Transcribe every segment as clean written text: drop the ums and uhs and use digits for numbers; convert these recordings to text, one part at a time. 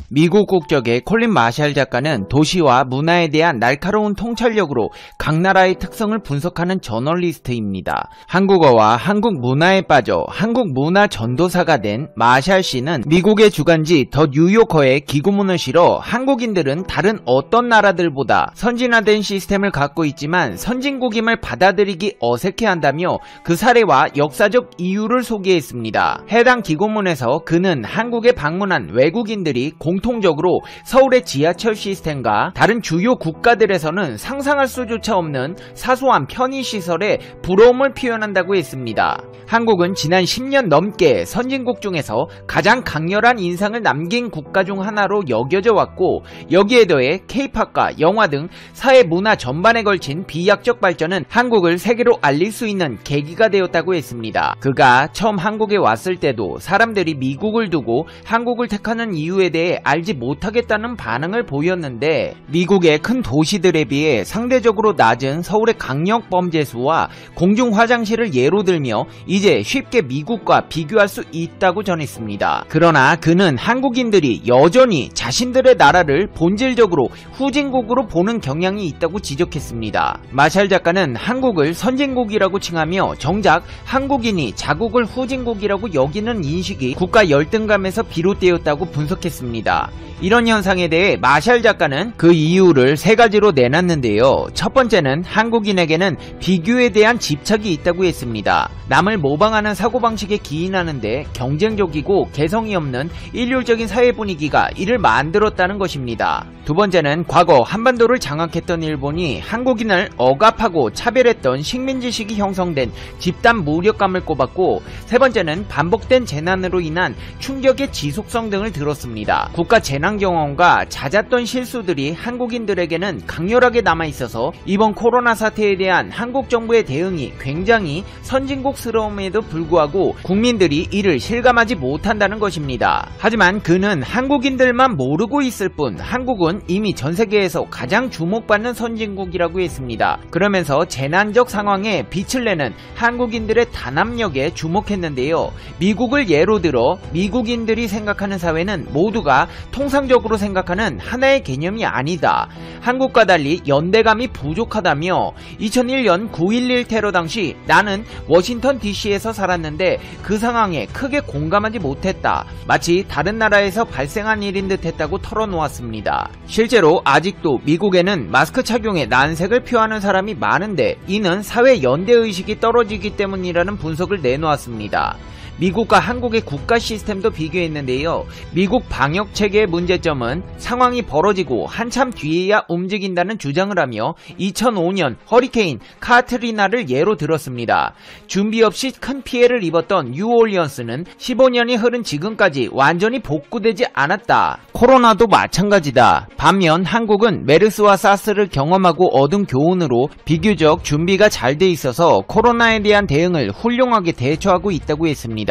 미국 국적의 콜린 마샬 작가는 도시와 문화에 대한 날카로운 통찰력으로 각 나라의 특성을 분석하는 저널리스트입니다. 한국어와 한국 문화에 빠져 한국 문화 전도사가 된 마샬 씨는 미국의 주간지 더 뉴요커에 기고문을 실어 한국인들은 다른 어떤 나라들보다 선진화된 시스템을 갖고 있지만 선진국임을 받아들이기 어색해한다며 그 사례와 역사적 이유를 소개했습니다. 해당 기고문에서 그는 한국에 방문한 외국인들이 공통적으로 서울의 지하철 시스템과 다른 주요 국가들에서는 상상할 수조차 없는 사소한 편의시설에 부러움을 표현한다고 했습니다. 한국은 지난 10년 넘게 선진국 중에서 가장 강렬한 인상을 남긴 국가 중 하나로 여겨져 왔고, 여기에 더해 K-팝과 영화 등 사회 문화 전반에 걸친 비약적 발전은 한국을 세계로 알릴 수 있는 계기가 되었다고 했습니다. 그가 처음 한국에 왔을 때도 사람들이 미국을 두고 한국을 택하는 이유에 대해 알지 못하겠다는 반응을 보였는데, 미국의 큰 도시들에 비해 상대적으로 낮은 서울의 강력 범죄 수와 공중 화장실을 예로 들며 이제 쉽게 미국과 비교할 수 있다고 전했습니다. 그러나 그는 한국인들이 여전히 자신들의 나라를 본질적으로 후진국으로 보는 경향이 있다고 지적했습니다. 마샬 작가는 한국을 선진국이라고 칭하며 정작 한국인이 자국을 후진국이라고 여기는 인식이 국가 열등감에서 비롯되었다고 분석했습니다. 이런 현상에 대해 마샬 작가는 그 이유를 세 가지로 내놨는데요. 첫 번째는 한국인에게는 비교에 대한 집착이 있다고 했습니다. 남을 모방하는 사고방식에 기인하는데 경쟁적이고 개성이 없는 일률적인 사회 분위기가 이를 만들었다는 것입니다. 두 번째는 과거 한반도를 장악했던 일본이 한국인을 억압하고 차별했던 식민지식이 형성된 집단 무력감을 꼽았고, 세 번째는 반복된 재난으로 인한 충격의 지속성 등을 들었습니다. 국가 재난 경험과 잦았던 실수들이 한국인들에게는 강렬하게 남아있어서 이번 코로나 사태에 대한 한국 정부의 대응이 굉장히 선진국스러움에도 불구하고 국민들이 이를 실감하지 못한다는 것입니다. 하지만 그는 한국인들만 모르고 있을 뿐 한국은 이미 전세계에서 가장 주목받는 선진국이라고 했습니다. 그러면서 재난적 상황에 빛을 내는 한국인들의 단합력에 주목했는데요. 미국을 예로 들어 미국인들이 생각하는 사회는 모두가 통상적으로 생각하는 하나의 개념이 아니다. 한국과 달리 연대감이 부족하다며 2001년 9.11 테러 당시 나는 워싱턴 DC에서 살았는데 그 상황에 크게 공감하지 못했다. 마치 다른 나라에서 발생한 일인 듯 했다고 털어놓았습니다. 실제로 아직도 미국에는 마스크 착용에 난색을 표하는 사람이 많은데 이는 사회 연대의식이 떨어지기 때문이라는 분석을 내놓았습니다. 미국과 한국의 국가 시스템도 비교했는데요. 미국 방역체계의 문제점은 상황이 벌어지고 한참 뒤에야 움직인다는 주장을 하며 2005년 허리케인 카트리나를 예로 들었습니다. 준비 없이 큰 피해를 입었던 뉴올리언스는 15년이 흐른 지금까지 완전히 복구되지 않았다. 코로나도 마찬가지다. 반면 한국은 메르스와 사스를 경험하고 얻은 교훈으로 비교적 준비가 잘 돼 있어서 코로나에 대한 대응을 훌륭하게 대처하고 있다고 했습니다.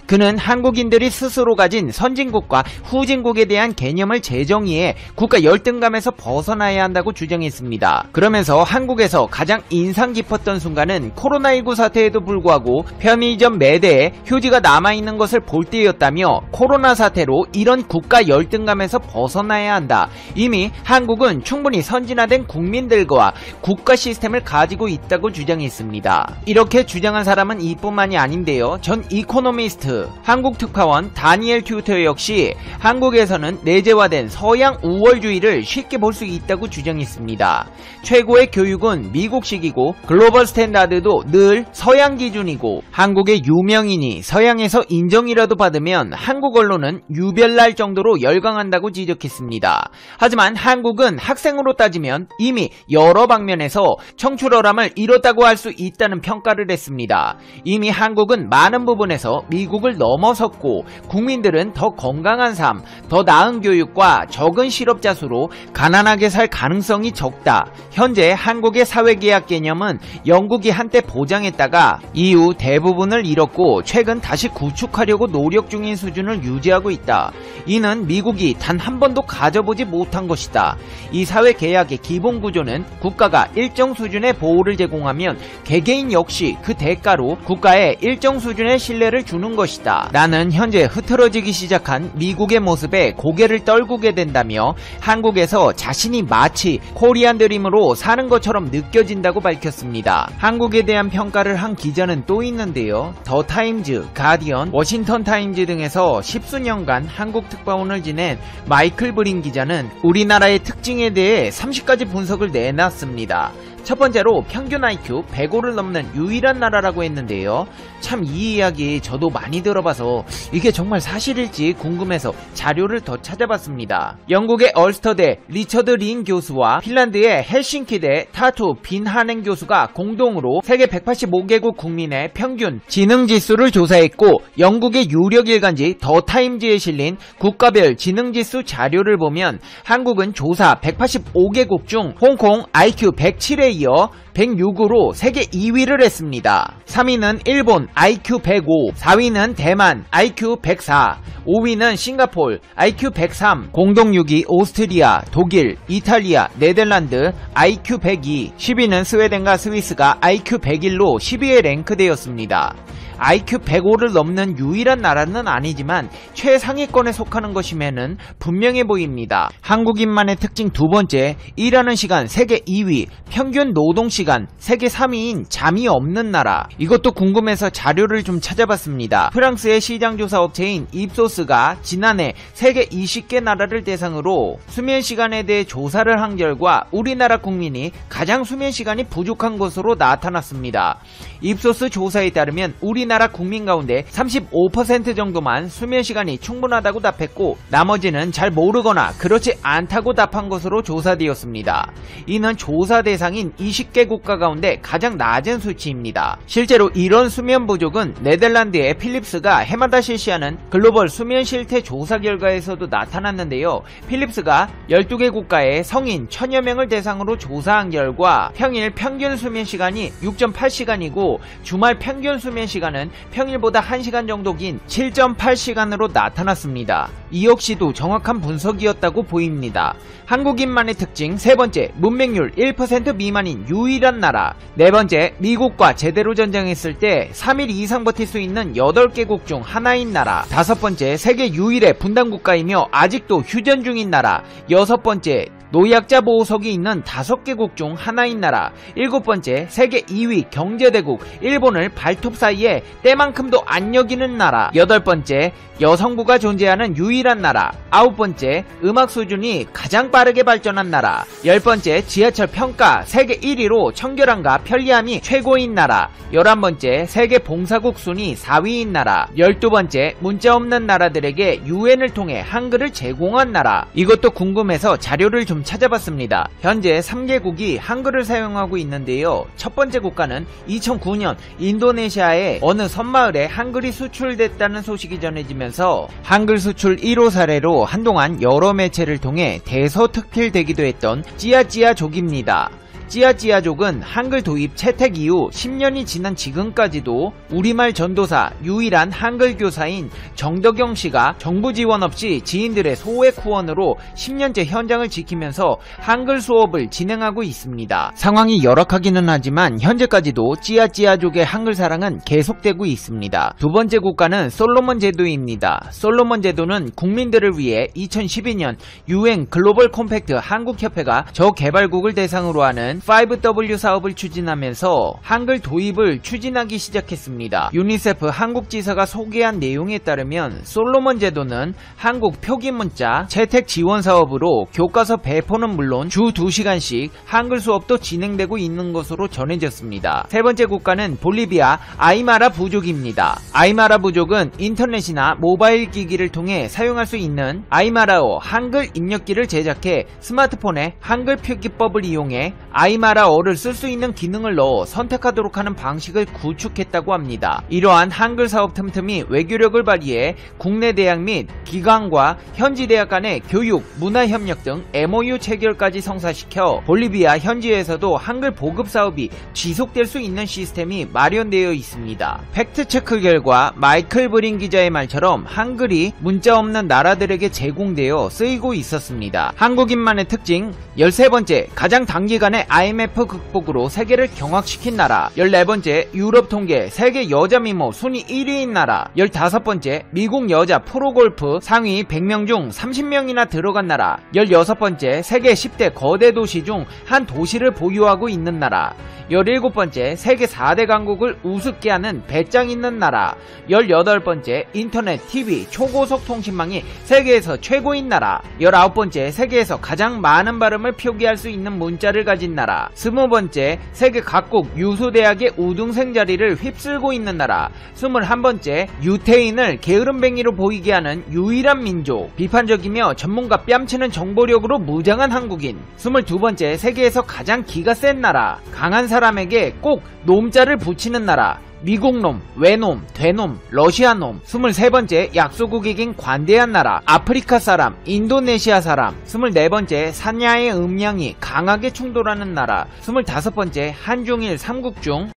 그는 한국인들이 스스로 가진 선진국과 후진국에 대한 개념을 재정의해 국가 열등감에서 벗어나야 한다고 주장했습니다. 그러면서 한국에서 가장 인상 깊었던 순간은 코로나19 사태에도 불구하고 편의점 매대에 휴지가 남아있는 것을 볼 때였다며, 코로나 사태로 이런 국가 열등감에서 벗어나야 한다. 이미 한국은 충분히 선진화된 국민들과 국가 시스템을 가지고 있다고 주장했습니다. 이렇게 주장한 사람은 이뿐만이 아닌데요. 전 이코노미스트 한국 특파원 다니엘 튜터 역시 한국에서는 내재화된 서양 우월주의를 쉽게 볼 수 있다고 주장했습니다. 최고의 교육은 미국식이고 글로벌 스탠다드도 늘 서양 기준이고 한국의 유명인이 서양에서 인정이라도 받으면 한국 언론은 유별날 정도로 열광한다고 지적했습니다. 하지만 한국은 학생으로 따지면 이미 여러 방면에서 청출어람을 이뤘다고 할 수 있다는 평가를 했습니다. 이미 한국은 많은 부분에서 미국을 넘어섰고 국민들은 더 건강한 삶, 더 나은 교육과 적은 실업자 수로 가난하게 살 가능성이 적다. 현재 한국의 사회계약 개념은 영국이 한때 보장했다가 이후 대부분을 잃었고 최근 다시 구축하려고 노력 중인 수준을 유지하고 있다. 이는 미국이 단 한 번도 가져보지 못한 것이다. 이 사회계약의 기본 구조는 국가가 일정 수준의 보호를 제공하면 개개인 역시 그 대가로 국가에 일정 수준의 신뢰를 기회를 주는 것이다. 나는 현재 흐트러지기 시작한 미국의 모습에 고개를 떨구게 된다며 한국에서 자신이 마치 코리안 드림으로 사는 것처럼 느껴진다고 밝혔습니다. 한국에 대한 평가를 한 기자는 또 있는데요. 더 타임즈, 가디언, 워싱턴 타임즈 등에서 십수년간 한국 특파원을 지낸 마이클 브린 기자는 우리나라의 특징에 대해 30가지 분석을 내놨습니다. 첫 번째로 평균 IQ 105를 넘는 유일한 나라라고 했는데요. 참 이 이야기 저도 많이 들어봐서 이게 정말 사실일지 궁금해서 자료를 더 찾아봤습니다. 영국의 얼스터대 리처드 린 교수와 핀란드의 헬싱키대 타투 빈 하넨 교수가 공동으로 세계 185개국 국민의 평균 지능지수를 조사했고, 영국의 유력 일간지 더 타임즈에 실린 국가별 지능지수 자료를 보면 한국은 조사 185개국 중 홍콩 IQ 107에 이어 106으로 세계 2위를 했습니다. 3위는 일본 IQ 105, 4위는 대만 IQ 104, 5위는 싱가폴 IQ 103, 공동 6위 오스트리아, 독일, 이탈리아, 네덜란드 IQ 102, 10위는 스웨덴과 스위스가 IQ 101로 10위에 랭크되었습니다. IQ 105를 넘는 유일한 나라는 아니지만 최상위권에 속하는 것임에는 분명해 보입니다. 한국인만의 특징 두 번째, 일하는 시간 세계 2위, 평균 노동시간 세계 3위인 잠이 없는 나라. 이것도 궁금해서 자료를 좀 찾아봤습니다. 프랑스의 시장조사 업체인 입소스가 지난해 세계 20개 나라를 대상으로 수면시간에 대해 조사를 한 결과 우리나라 국민이 가장 수면시간이 부족한 것으로 나타났습니다. 입소스 조사에 따르면 우리나라 국민 가운데 35% 정도만 수면시간이 충분하다고 답했고, 나머지는 잘 모르거나 그렇지 않다고 답한 것으로 조사되었습니다. 이는 조사 대상인 20개 국가 가운데 가장 낮은 수치입니다. 실제로 이런 수면 부족은 네덜란드의 필립스가 해마다 실시하는 글로벌 수면 실태 조사 결과에서도 나타났는데요. 필립스가 12개 국가의 성인 1000여 명을 대상으로 조사한 결과 평일 평균 수면시간이 6.8시간이고 주말 평균 수면시간은 평일보다 1시간 정도 긴 7.8시간으로 나타났습니다. 이 역시도 정확한 분석이었다고 보입니다. 한국인만의 특징 세 번째, 문맹률 1% 미만인 유일한 나라. 네 번째, 미국과 제대로 전쟁했을 때 3일 이상 버틸 수 있는 8개국 중 하나인 나라. 다섯 번째, 세계 유일의 분단국가이며 아직도 휴전 중인 나라. 여섯 번째, 노약자 보호석이 있는 5개국 중 하나인 나라. 일곱 번째, 세계 2위 경제대국 일본을 발톱 사이에 때만큼도 안 여기는 나라. 여덟 번째, 여성부가 존재하는 유일한 나라. 아홉 번째, 음악 수준이 가장 빠르게 발전한 나라. 열 번째, 지하철 평가 세계 1위로 청결함과 편리함이 최고인 나라. 11번째, 세계 봉사국 순위 4위인 나라. 12번째, 문자 없는 나라들에게 유엔을 통해 한글을 제공한 나라. 이것도 궁금해서 자료를 좀 찾아봤습니다. 현재 3개국이 한글을 사용하고 있는데요. 첫 번째 국가는 2009년 인도네시아의 어느 섬마을에 한글이 수출됐다는 소식이 전해지면서 한글 수출 1호 사례로 한동안 여러 매체를 통해 대서특필되기도 했던 찌아찌아족입니다. 찌아찌아족은 한글 도입 채택 이후 10년이 지난 지금까지도 우리말 전도사 유일한 한글 교사인 정덕영 씨가 정부 지원 없이 지인들의 소액 후원으로 10년째 현장을 지키면서 한글 수업을 진행하고 있습니다. 상황이 열악하기는 하지만 현재까지도 찌아찌아족의 한글 사랑은 계속되고 있습니다. 두 번째 국가는 솔로몬 제도입니다. 솔로몬 제도는 국민들을 위해 2012년 UN 글로벌 콤팩트 한국협회가 저개발국을 대상으로 하는 5W 사업을 추진하면서 한글 도입을 추진하기 시작했습니다. 유니세프 한국지사가 소개한 내용에 따르면 솔로몬 제도는 한국 표기문자 채택 지원 사업으로 교과서 배포는 물론 주 2시간씩 한글 수업도 진행되고 있는 것으로 전해졌습니다. 세 번째 국가는 볼리비아 아이마라 부족입니다. 아이마라 부족은 인터넷이나 모바일 기기를 통해 사용할 수 있는 아이마라어 한글 입력기를 제작해 스마트폰에 한글 표기법을 이용해 아이마라어를 쓸 수 있는 기능을 넣어 선택하도록 하는 방식을 구축했다고 합니다. 이러한 한글 사업 틈틈이 외교력을 발휘해 국내 대학 및 기관과 현지 대학 간의 교육, 문화협력 등 MOU 체결까지 성사시켜 볼리비아 현지에서도 한글 보급 사업이 지속될 수 있는 시스템이 마련되어 있습니다. 팩트체크 결과 마이클 브린 기자의 말처럼 한글이 문자 없는 나라들에게 제공되어 쓰이고 있었습니다. 한국인만의 특징 13번째, 가장 단기간에 IMF 극복으로 세계를 경악시킨 나라. 14번째, 유럽 통계 세계 여자 미모 순위 1위인 나라. 15번째, 미국 여자 프로골프 상위 100명 중 30명이나 들어간 나라. 16번째, 세계 10대 거대 도시 중 한 도시를 보유하고 있는 나라. 17번째, 세계 4대 강국을 우습게 하는 배짱 있는 나라. 18번째, 인터넷, TV, 초고속 통신망이 세계에서 최고인 나라. 19번째, 세계에서 가장 많은 발음을 표기할 수 있는 문자를 가진 나라. 20번째, 세계 각국 유수대학의 우등생 자리를 휩쓸고 있는 나라. 21번째, 유태인을 게으름뱅이로 보이게 하는 유일한 민족. 비판적이며 전문가 뺨치는 정보력으로 무장한 한국인. 22번째, 세계에서 가장 기가 센 나라. 강한 사람에게 꼭 놈자를 붙이는 나라. 미국놈, 외놈, 되놈, 러시아놈. 23번째, 약소국에겐 관대한 나라. 아프리카 사람, 인도네시아 사람. 24번째, 산야의 음양이 강하게 충돌하는 나라. 25번째, 한중일 삼국 중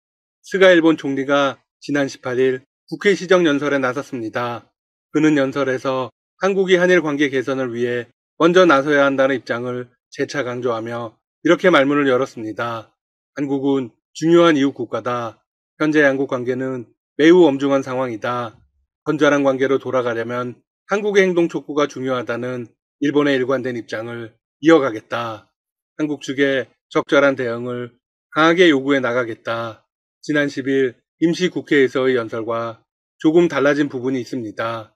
스가 일본 총리가 지난 18일 국회 시정연설에 나섰습니다. 그는 연설에서 한국이 한일 관계 개선을 위해 먼저 나서야 한다는 입장을 재차 강조하며 이렇게 말문을 열었습니다. 한국은 중요한 이웃 국가다. 현재 양국 관계는 매우 엄중한 상황이다. 건전한 관계로 돌아가려면 한국의 행동 촉구가 중요하다는 일본의 일관된 입장을 이어가겠다. 한국 측의 적절한 대응을 강하게 요구해 나가겠다. 지난 10일 임시국회에서의 연설과 조금 달라진 부분이 있습니다.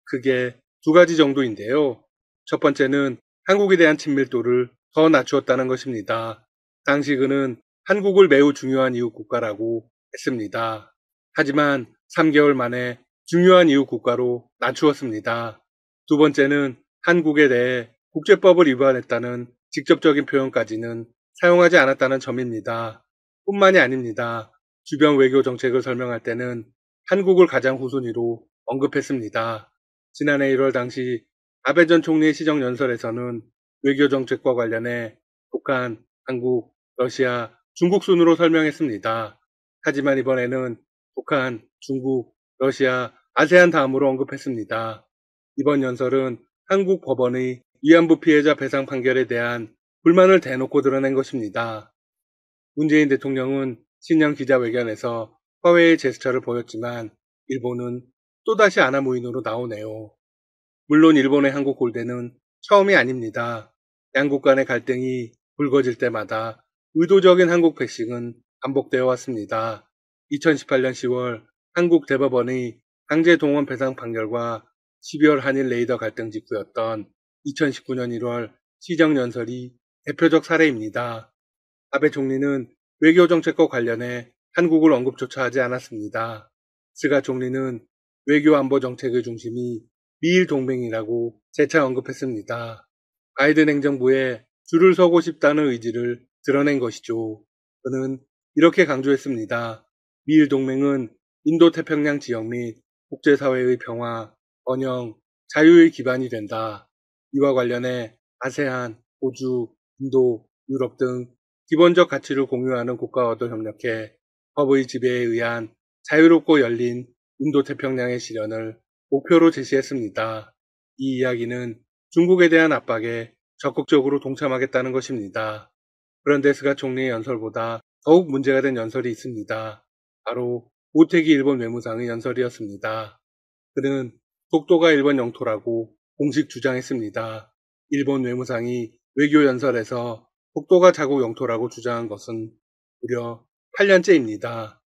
크게 두 가지 정도인데요. 첫 번째는 한국에 대한 친밀도를 더 낮추었다는 것입니다. 당시 그는 한국을 매우 중요한 이웃 국가라고 했습니다. 하지만 3개월 만에 중요한 이웃 국가로 낮추었습니다. 두 번째는 한국에 대해 국제법을 위반했다는 직접적인 표현까지는 사용하지 않았다는 점입니다. 뿐만이 아닙니다. 주변 외교 정책을 설명할 때는 한국을 가장 후순위로 언급했습니다. 지난해 1월 당시 아베 전 총리의 시정연설에서는 외교 정책과 관련해 북한, 한국, 러시아, 중국 순으로 설명했습니다. 하지만 이번에는 북한, 중국, 러시아, 아세안 다음으로 언급했습니다. 이번 연설은 한국 법원의 위안부 피해자 배상 판결에 대한 불만을 대놓고 드러낸 것입니다. 문재인 대통령은 신년 기자회견에서 화해의 제스처를 보였지만 일본은 또다시 아나무인으로 나오네요. 물론 일본의 한국 골대는 처음이 아닙니다. 양국 간의 갈등이 불거질 때마다 의도적인 한국 패싱은 반복되어 왔습니다. 2018년 10월 한국 대법원의 강제 동원 배상 판결과 12월 한일 레이더 갈등 직후였던 2019년 1월 시정연설이 대표적 사례입니다. 아베 총리는 외교 정책과 관련해 한국을 언급조차 하지 않았습니다. 스가 총리는 외교 안보 정책의 중심이 미일 동맹이라고 재차 언급했습니다. 바이든 행정부에 줄을 서고 싶다는 의지를 드러낸 것이죠. 그는 이렇게 강조했습니다. 미일 동맹은 인도태평양 지역 및 국제사회의 평화, 번영, 자유의 기반이 된다. 이와 관련해 아세안, 호주, 인도, 유럽 등 기본적 가치를 공유하는 국가와도 협력해 법의 지배에 의한 자유롭고 열린 인도태평양의 실현을 목표로 제시했습니다. 이 이야기는 중국에 대한 압박에 적극적으로 동참하겠다는 것입니다. 그런데 스가 총리의 연설보다 더욱 문제가 된 연설이 있습니다. 바로 모테기 일본 외무상의 연설이었습니다. 그는 독도가 일본 영토라고 공식 주장했습니다. 일본 외무상이 외교 연설에서 독도가 자국 영토라고 주장한 것은 무려 8년째입니다.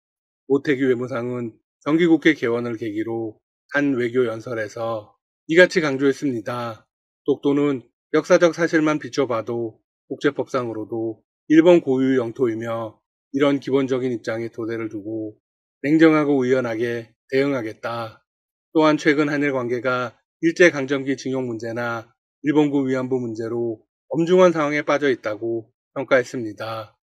모테기 외무상은 정기국회 개원을 계기로 한 외교 연설에서 이같이 강조했습니다. 독도는 역사적 사실만 비춰봐도 국제법상으로도 일본 고유 영토이며 이런 기본적인 입장에 토대를 두고 냉정하고 의연하게 대응하겠다. 또한 최근 한일 관계가 일제강점기 징용 문제나 일본군 위안부 문제로 엄중한 상황에 빠져 있다고 평가했습니다.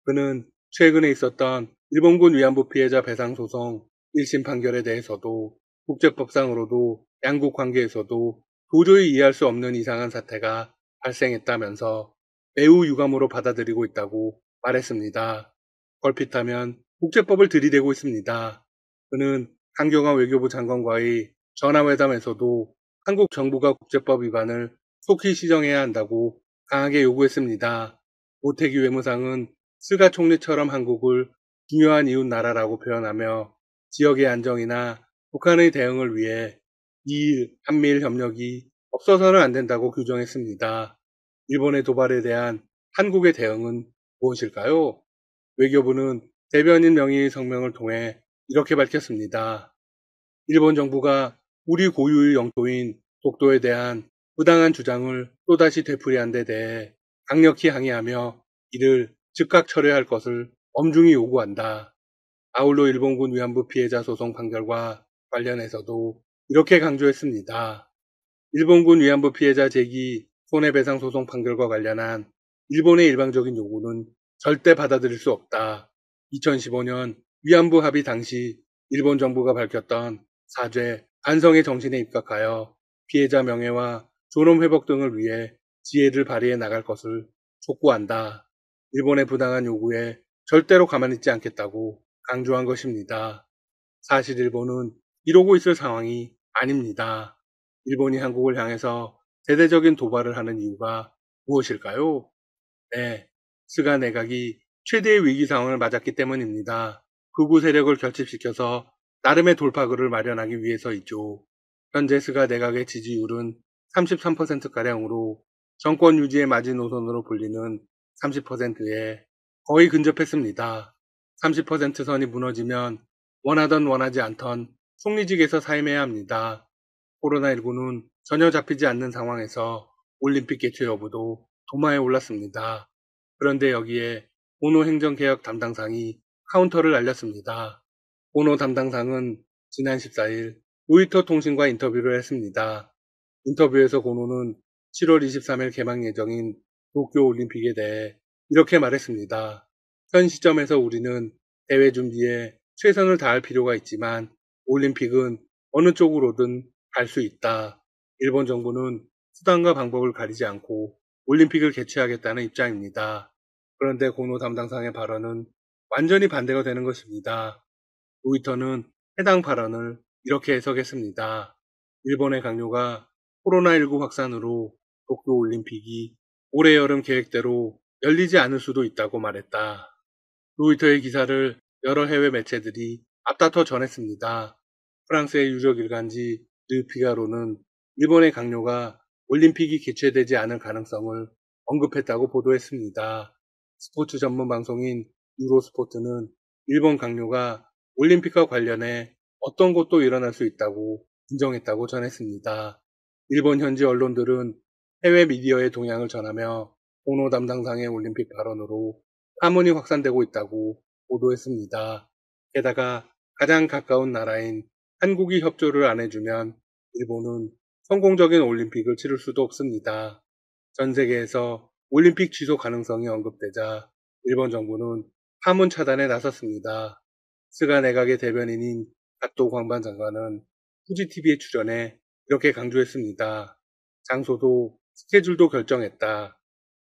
그는 최근에 있었던 일본군 위안부 피해자 배상 소송 1심 판결에 대해서도 국제법상으로도 양국 관계에서도 도저히 이해할 수 없는 이상한 사태가 발생했다면서 매우 유감으로 받아들이고 있다고 말했습니다. 걸핏하면 국제법을 들이대고 있습니다. 그는 강경화 외교부 장관과의 전화회담에서도 한국 정부가 국제법 위반을 속히 시정해야 한다고 강하게 요구했습니다. 모태기 외무상은 스가 총리처럼 한국을 중요한 이웃 나라라고 표현하며 지역의 안정이나 북한의 대응을 위해 미일, 한미일 협력이 없어서는 안 된다고 규정했습니다. 일본의 도발에 대한 한국의 대응은 무엇일까요? 외교부는 대변인 명의의 성명을 통해 이렇게 밝혔습니다. 일본 정부가 우리 고유의 영토인 독도에 대한 부당한 주장을 또다시 되풀이한 데 대해 강력히 항의하며 이를 즉각 철회할 것을 엄중히 요구한다. 아울러 일본군 위안부 피해자 소송 판결과 관련해서도 이렇게 강조했습니다. 일본군 위안부 피해자 제기 손해배상 소송 판결과 관련한 일본의 일방적인 요구는 절대 받아들일 수 없다. 2015년 위안부 합의 당시 일본 정부가 밝혔던 사죄, 반성의 정신에 입각하여 피해자 명예와 존엄 회복 등을 위해 지혜를 발휘해 나갈 것을 촉구한다. 일본의 부당한 요구에 절대로 가만히 있지 않겠다고 강조한 것입니다. 사실 일본은 이러고 있을 상황이 아닙니다. 일본이 한국을 향해서 대대적인 도발을 하는 이유가 무엇일까요? 네, 스가 내각이 최대의 위기 상황을 맞았기 때문입니다. 극우 세력을 결집시켜서 나름의 돌파구를 마련하기 위해서이죠. 현재 스가 내각의 지지율은 33%가량으로 정권 유지의 마지노선으로 불리는 30%에 거의 근접했습니다. 30% 선이 무너지면 원하던 원하지 않던 총리직에서 사임해야 합니다. 코로나19는 전혀 잡히지 않는 상황에서 올림픽 개최 여부도 도마에 올랐습니다. 그런데 여기에 오노 행정개혁 담당상이 카운터를 날렸습니다. 오노 담당상은 지난 14일 로이터 통신과 인터뷰를 했습니다. 인터뷰에서 고노는 7월 23일 개막 예정인 도쿄올림픽에 대해 이렇게 말했습니다. 현 시점에서 우리는 대회 준비에 최선을 다할 필요가 있지만 올림픽은 어느 쪽으로든 갈 수 있다. 일본 정부는 수단과 방법을 가리지 않고 올림픽을 개최하겠다는 입장입니다. 그런데 고노 담당상의 발언은 완전히 반대가 되는 것입니다. 로이터는 해당 발언을 이렇게 해석했습니다. 일본의 강요가 코로나19 확산으로 도쿄올림픽이 올해 여름 계획대로 열리지 않을 수도 있다고 말했다. 로이터의 기사를 여러 해외 매체들이 앞다퉈 전했습니다. 프랑스의 유력 일간지 르 피가로는 일본의 강요가 올림픽이 개최되지 않을 가능성을 언급했다고 보도했습니다. 스포츠 전문 방송인 유로스포트는 일본 강요가 올림픽과 관련해 어떤 것도 일어날 수 있다고 인정했다고 전했습니다. 일본 현지 언론들은 해외 미디어의 동향을 전하며 오노 담당상의 올림픽 발언으로 파문이 확산되고 있다고 보도했습니다. 게다가 가장 가까운 나라인 한국이 협조를 안 해주면 일본은 성공적인 올림픽을 치를 수도 없습니다. 전 세계에서 올림픽 취소 가능성이 언급되자 일본 정부는 파문 차단에 나섰습니다. 스가 내각의 대변인인 가토 광반 장관은 후지TV에 출연해 이렇게 강조했습니다. 장소도 스케줄도 결정했다.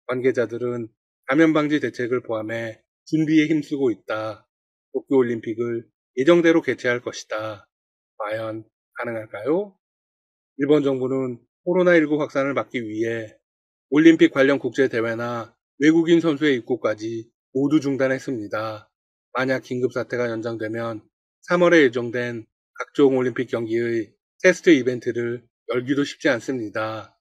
관계자들은 감염 방지 대책을 포함해 준비에 힘쓰고 있다. 도쿄올림픽을 예정대로 개최할 것이다. 과연 가능할까요? 일본 정부는 코로나19 확산을 막기 위해 올림픽 관련 국제대회나 외국인 선수의 입국까지 모두 중단했습니다. 만약 긴급사태가 연장되면 3월에 예정된 각종 올림픽 경기의 테스트 이벤트를 열기도 쉽지 않습니다.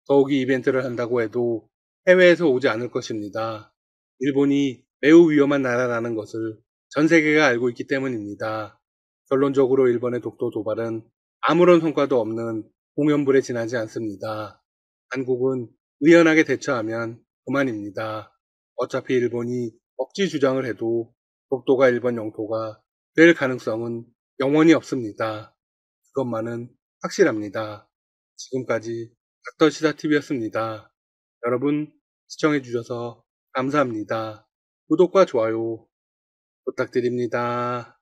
더욱이 이벤트를 한다고 해도 해외에서 오지 않을 것입니다. 일본이 매우 위험한 나라라는 것을 전 세계가 알고 있기 때문입니다. 결론적으로 일본의 독도 도발은 아무런 성과도 없는 공연불에 지나지 않습니다. 한국은 의연하게 대처하면 그만입니다. 어차피 일본이 억지 주장을 해도 독도가 일본 영토가 될 가능성은 영원히 없습니다. 그것만은 확실합니다. 지금까지 닥터시사TV였습니다. 여러분 시청해주셔서 감사합니다. 구독과 좋아요 부탁드립니다.